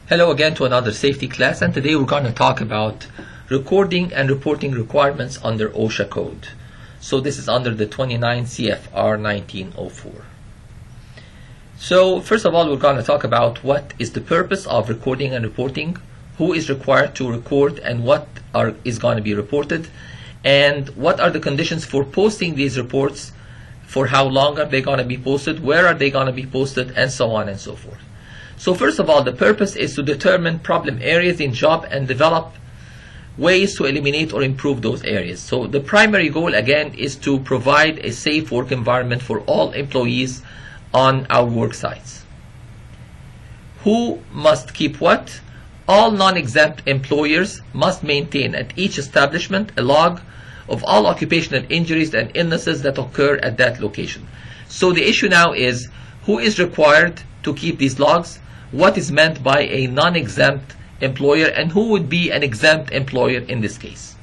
Hello again to another safety class, and today we're going to talk about recording and reporting requirements under OSHA code. So this is under the 29 CFR 1904. So first of all, we're going to talk about what is the purpose of recording and reporting, who is required to record and what is going to be reported, and what are the conditions for posting these reports, for how long are they going to be posted, where are they going to be posted, and so on and so forth. So first of all, the purpose is to determine problem areas in job and develop ways to eliminate or improve those areas. So the primary goal again is to provide a safe work environment for all employees on our work sites. Who must keep what? All non-exempt employers must maintain at each establishment a log of all occupational injuries and illnesses that occur at that location. So the issue now is who is required to keep these logs, what is meant by a non-exempt employer, and who would be an exempt employer in this case.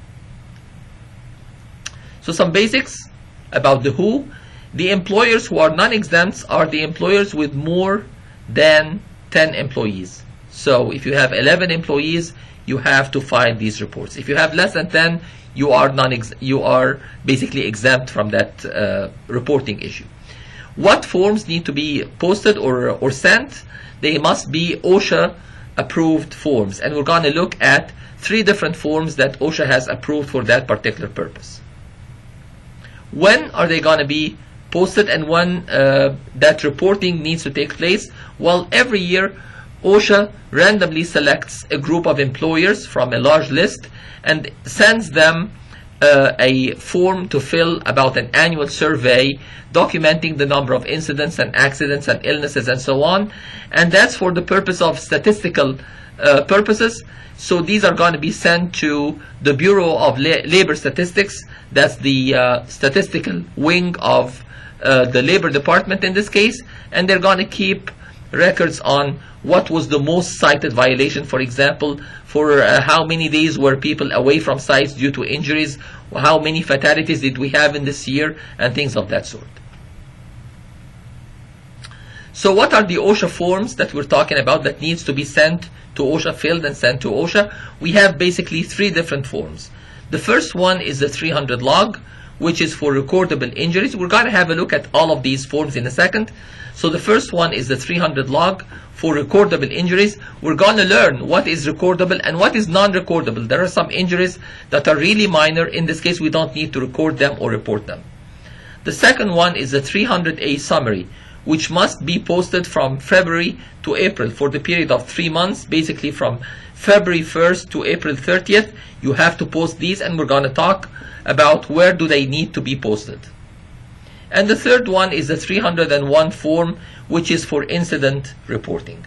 So some basics about the who. The employers who are non-exempts are the employers with more than 10 employees. So if you have 11 employees, you have to file these reports. If you have less than 10, you are basically exempt from that reporting issue. What forms need to be posted or sent? They must be OSHA approved forms, and we're going to look at 3 different forms that OSHA has approved for that particular purpose. When are they going to be posted, and when that reporting needs to take place? Well, every year OSHA randomly selects a group of employers from a large list and sends them a form to fill about an annual survey documenting the number of incidents and accidents and illnesses and so on, and that's for the purpose of statistical purposes. So these are going to be sent to the Bureau of Labor Statistics. That's the statistical wing of the Labor Department in this case, and they're going to keep records on what was the most cited violation, for example, for how many days were people away from sites due to injuries, how many fatalities did we have in this year, and things of that sort. So what are the OSHA forms that we're talking about that needs to be sent to OSHA, filled and sent to OSHA? We have basically 3 different forms. The first one is the 300 log, which is for recordable injuries. We're going to have a look at all of these forms in a second. So the first one is the 300 log for recordable injuries. We're going to learn what is recordable and what is non-recordable. There are some injuries that are really minor. In this case, we don't need to record them or report them. The second one is the 300A summary, which must be posted from February to April for the period of 3 months, basically from February 1st to April 30th. You have to post these, and we're going to talk about where do they need to be posted. And the third one is the 301 form, which is for incident reporting.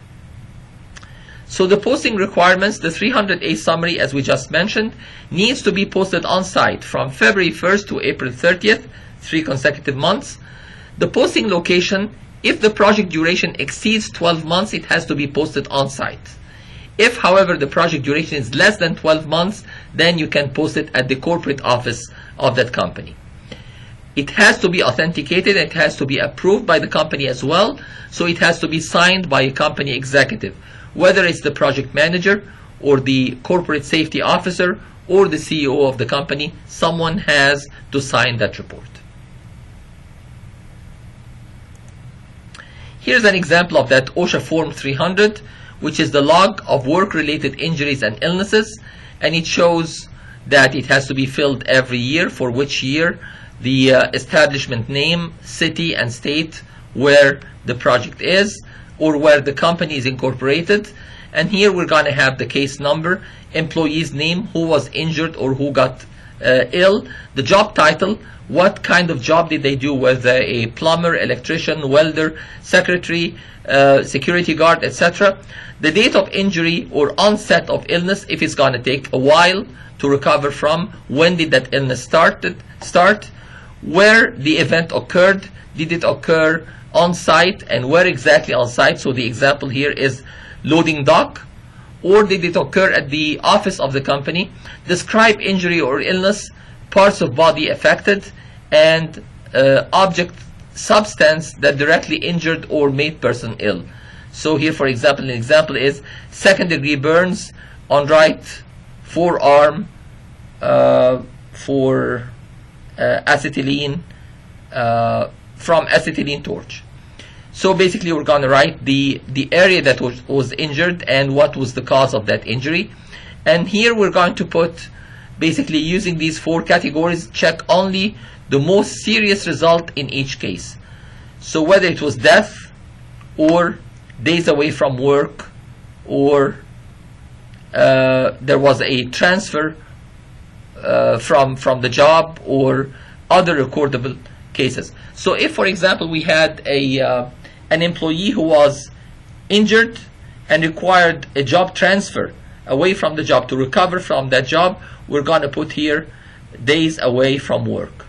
So the posting requirements, the 300A summary, as we just mentioned, needs to be posted on site from February 1st to April 30th, 3 consecutive months. The posting location, if the project duration exceeds 12 months, it has to be posted on site. If, however, the project duration is less than 12 months, then you can post it at the corporate office of that company. It has to be authenticated, and it has to be approved by the company as well, so it has to be signed by a company executive, whether it's the project manager or the corporate safety officer or the CEO of the company. Someone has to sign that report. Here's an example of that OSHA Form 300, which is the log of work-related injuries and illnesses, and it shows that it has to be filled every year, for which year, the establishment name, city and state where the project is, or where the company is incorporated. And here we're going to have the case number, employee's name, who was injured or who got ill, the job title, what kind of job did they do, whether a plumber, electrician, welder, secretary, security guard, etc. The date of injury or onset of illness, if it's going to take a while to recover from, when did that illness start, where the event occurred, did it occur on site, and where exactly on site. So the example here is loading dock, or did it occur at the office of the company. Describe injury or illness, parts of body affected, and object substance that directly injured or made person ill. So here, for example, an example is second-degree burns on right forearm for acetylene from acetylene torch. So basically, we're going to write the area that was injured and what was the cause of that injury. And here we're going to put, basically using these 4 categories, check only the most serious result in each case. So whether it was death or days away from work, or there was a transfer from the job, or other recordable cases. So if, for example, we had an employee who was injured and required a job transfer away from the job to recover from that job, we're going to put here days away from work,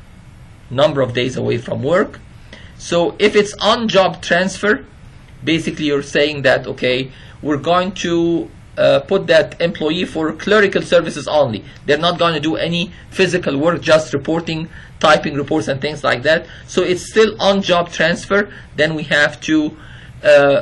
number of days away from work. So if it's on job transfer, basically you're saying that, okay, we're going to put that employee for clerical services only. They're not going to do any physical work, just reporting, typing reports and things like that. So it's still on job transfer. Then we have to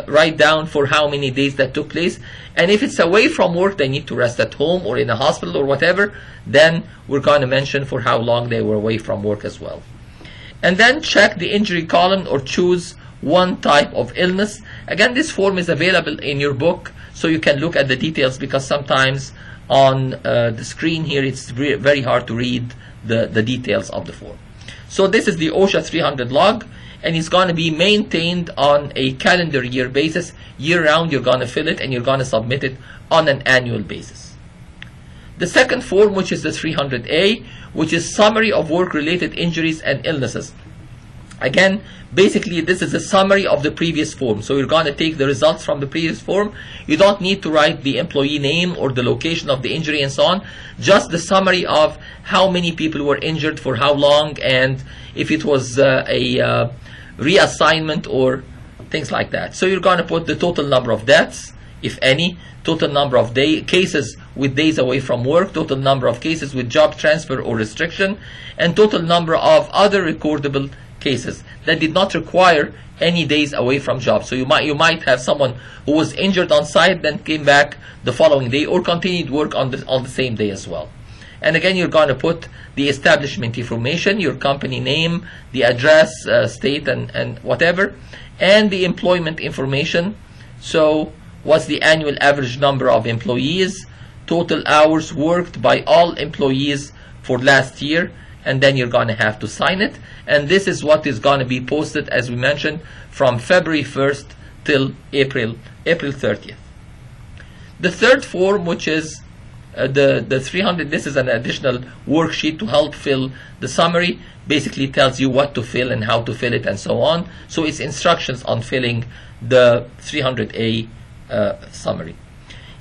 write down for how many days that took place. And if it's away from work, they need to rest at home or in a hospital or whatever, then we're going to mention for how long they were away from work as well. And then check the injury column or choose one type of illness. Again, this form is available in your book, so you can look at the details, because sometimes on the screen here it's very hard to read the details of the form. So this is the OSHA 300 log, and it's going to be maintained on a calendar year basis. Year round you're going to fill it and you're going to submit it on an annual basis. The second form, which is the 300A, which is summary of work-related injuries and illnesses. Again, basically this is a summary of the previous form. So you're going to take the results from the previous form. You don't need to write the employee name or the location of the injury and so on. Just the summary of how many people were injured, for how long, and if it was a reassignment or things like that. So you're going to put the total number of deaths, if any, total number of cases with days away from work, total number of cases with job transfer or restriction, and total number of other recordable cases that did not require any days away from job. So you might have someone who was injured on site, then came back the following day, or continued work on the same day as well. And again, you're going to put the establishment information, your company name, the address, state, and whatever, and the employment information. So what's the annual average number of employees, total hours worked by all employees for last year, and then you're going to have to sign it. And this is what is going to be posted, as we mentioned, from February 1st till April 30th. The third form, which is the 300, this is an additional worksheet to help fill the summary. Basically tells you what to fill and how to fill it and so on. So it's instructions on filling the 300A summary.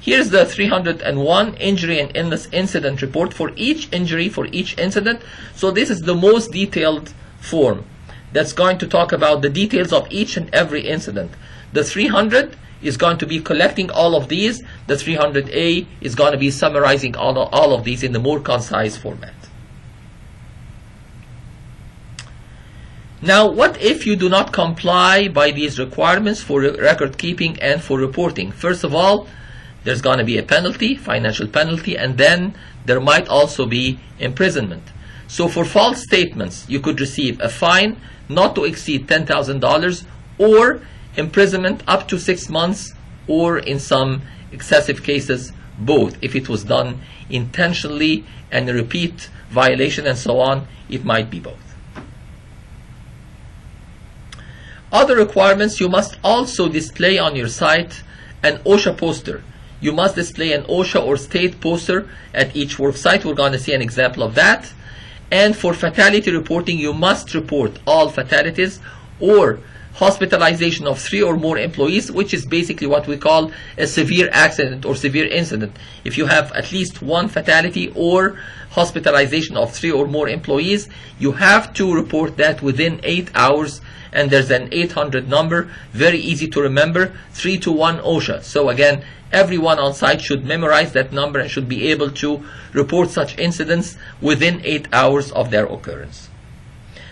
Here's the 301 injury and illness incident report for each injury, for each incident. So this is the most detailed form that's going to talk about the details of each and every incident. The 300 is going to be collecting all of these. The 300A is going to be summarizing all of these in the more concise format. Now, what if you do not comply by these requirements for record keeping and for reporting? First of all, there's going to be a penalty, financial penalty, and then there might also be imprisonment. So for false statements, you could receive a fine not to exceed $10,000 or imprisonment up to 6 months, or in some excessive cases, both. If it was done intentionally and a repeat violation and so on, it might be both. Other requirements: you must also display on your site an OSHA poster. You must display an OSHA or state poster at each work site. We're going to see an example of that. And for fatality reporting, you must report all fatalities or hospitalization of 3 or more employees, which is basically what we call a severe accident or severe incident. If you have at least 1 fatality or hospitalization of 3 or more employees, you have to report that within 8 hours. And there's an 800 number, very easy to remember, 321 OSHA. So again, everyone on site should memorize that number and should be able to report such incidents within 8 hours of their occurrence.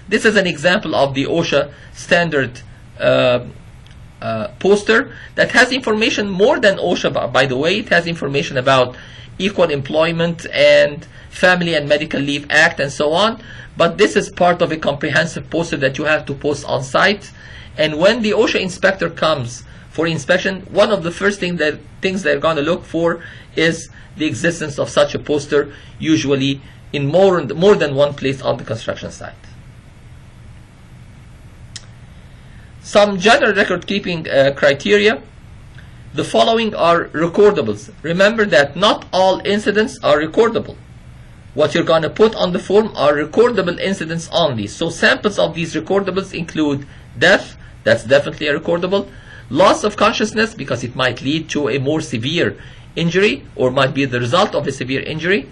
This is an example of the OSHA standard poster that has information more than OSHA, by the way. It has information about Equal Employment and Family and Medical Leave Act and so on, but this is part of a comprehensive poster that you have to post on site. And when the OSHA inspector comes for inspection, one of the first things they're going to look for is the existence of such a poster, usually in more than one place on the construction site. Some general record keeping criteria. The following are recordables. Remember that not all incidents are recordable. What you're going to put on the form are recordable incidents only. So samples of these recordables include death, that's definitely a recordable, loss of consciousness because it might lead to a more severe injury or might be the result of a severe injury,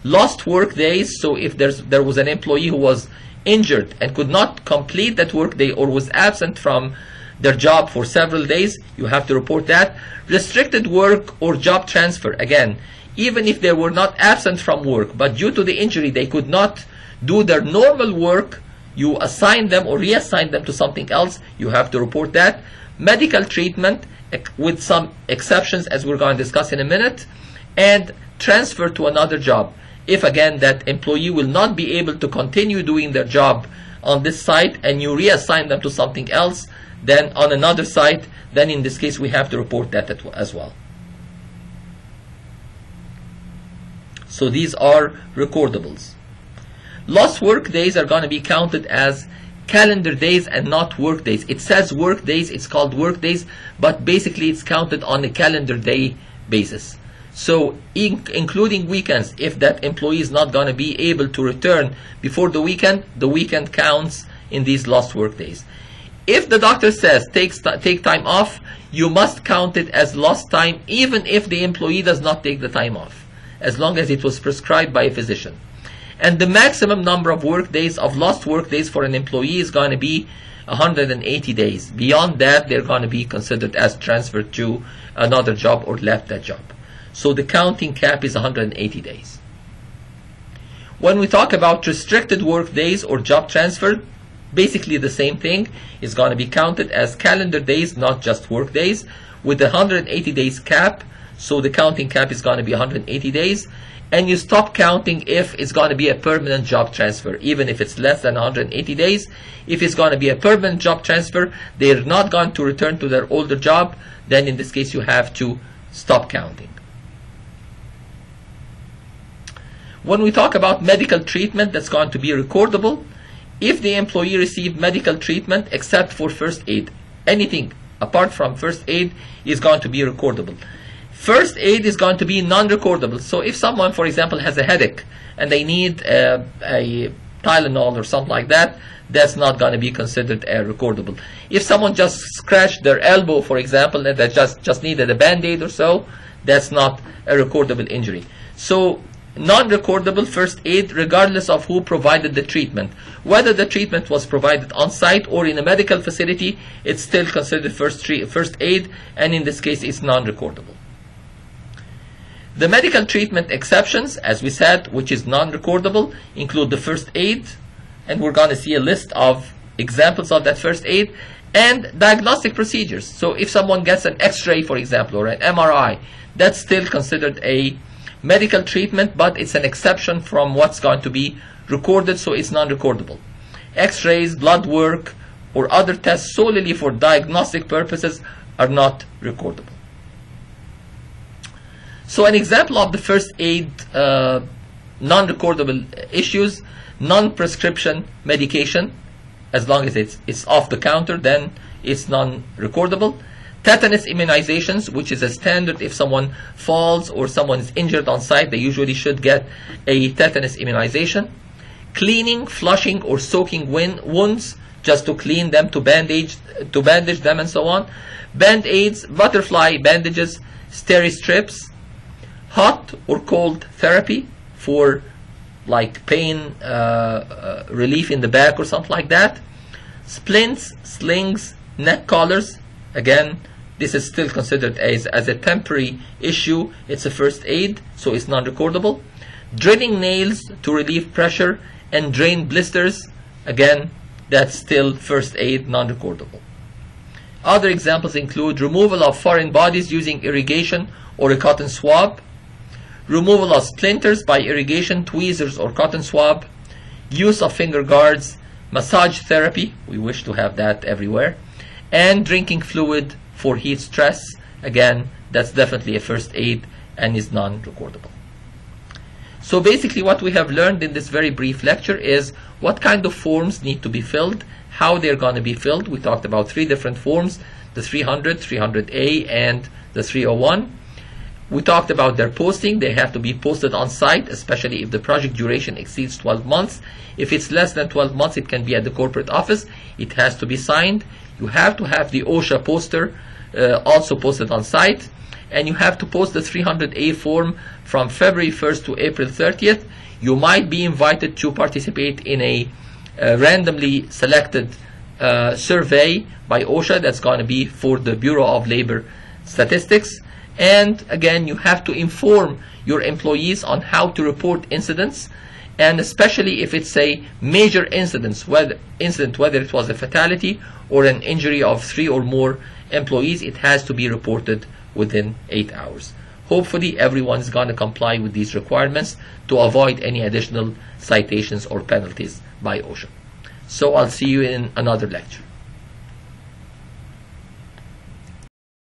lost work days, so if there was an employee who was injured and could not complete that work day or was absent from their job for several days, you have to report that. Restricted work or job transfer, again, even if they were not absent from work, but due to the injury they could not do their normal work, you assign them or reassign them to something else, you have to report that. Medical treatment, with some exceptions as we're going to discuss in a minute, and transfer to another job. If again that employee will not be able to continue doing their job on this site and you reassign them to something else, then on another site, then in this case we have to report that as well. So these are recordables. Lost work days are going to be counted as calendar days and not work days. It says work days, it's called work days, but basically it's counted on a calendar day basis. So including weekends, if that employee is not going to be able to return before the weekend counts in these lost work days. If the doctor says take time off, you must count it as lost time even if the employee does not take the time off, as long as it was prescribed by a physician. And the maximum number of work days, of lost work days for an employee is going to be 180 days. Beyond that, they're going to be considered as transferred to another job or left that job. So the counting cap is 180 days. When we talk about restricted work days or job transfer, basically the same thing is going to be counted as calendar days, not just work days, with the 180 days cap. So the counting cap is going to be 180 days. And you stop counting if it's going to be a permanent job transfer, even if it's less than 180 days. If it's going to be a permanent job transfer, they're not going to return to their older job, then in this case you have to stop counting. When we talk about medical treatment, that's going to be recordable. If the employee received medical treatment except for first aid, anything apart from first aid is going to be recordable. First aid is going to be non-recordable. So if someone, for example, has a headache and they need a Tylenol or something like that, that's not going to be considered recordable. If someone just scratched their elbow, for example, and they just needed a band-aid or so, that's not a recordable injury. So non-recordable first aid, regardless of who provided the treatment. Whether the treatment was provided on site or in a medical facility, it's still considered first aid, and in this case it's non-recordable. The medical treatment exceptions, as we said, which is non-recordable, include the first aid, and we're going to see a list of examples of that first aid, and diagnostic procedures. So if someone gets an X-ray, for example, or an MRI, that's still considered a medical treatment, but it's an exception from what's going to be recorded, so it's non-recordable. X-rays, blood work, or other tests solely for diagnostic purposes are not recordable. So an example of the first aid non-recordable issues: non-prescription medication, as long as it's off the counter, then it's non-recordable. Tetanus immunizations, which is a standard. If someone falls or someone is injured on site, they usually should get a tetanus immunization. Cleaning, flushing, or soaking wounds, just to clean them, to bandage them, and so on. Band-aids, butterfly bandages, steri-strips. Hot or cold therapy for like pain relief in the back or something like that. Splints, slings, neck collars. Again, this is still considered as a temporary issue. It's a first aid, so it's non-recordable. Drilling nails to relieve pressure and drain blisters. Again, that's still first aid, non-recordable. Other examples include removal of foreign bodies using irrigation or a cotton swab, removal of splinters by irrigation, tweezers, or cotton swab, use of finger guards, massage therapy, we wish to have that everywhere, and drinking fluid for heat stress. Again, that's definitely a first aid and is non-recordable. So basically what we have learned in this very brief lecture is what kind of forms need to be filled, how they're going to be filled. We talked about 3 different forms, the 300, 300A, and the 301. We talked about their posting. They have to be posted on site, especially if the project duration exceeds 12 months. If it's less than 12 months, it can be at the corporate office. It has to be signed. You have to have the OSHA poster also posted on site. And you have to post the 300A form from February 1st to April 30th. You might be invited to participate in a randomly selected survey by OSHA that's going to be for the Bureau of Labor Statistics. And again, you have to inform your employees on how to report incidents, and especially if it's a major incident, whether it was a fatality or an injury of 3 or more employees, it has to be reported within 8 hours. Hopefully everyone is going to comply with these requirements to avoid any additional citations or penalties by OSHA. So I'll see you in another lecture.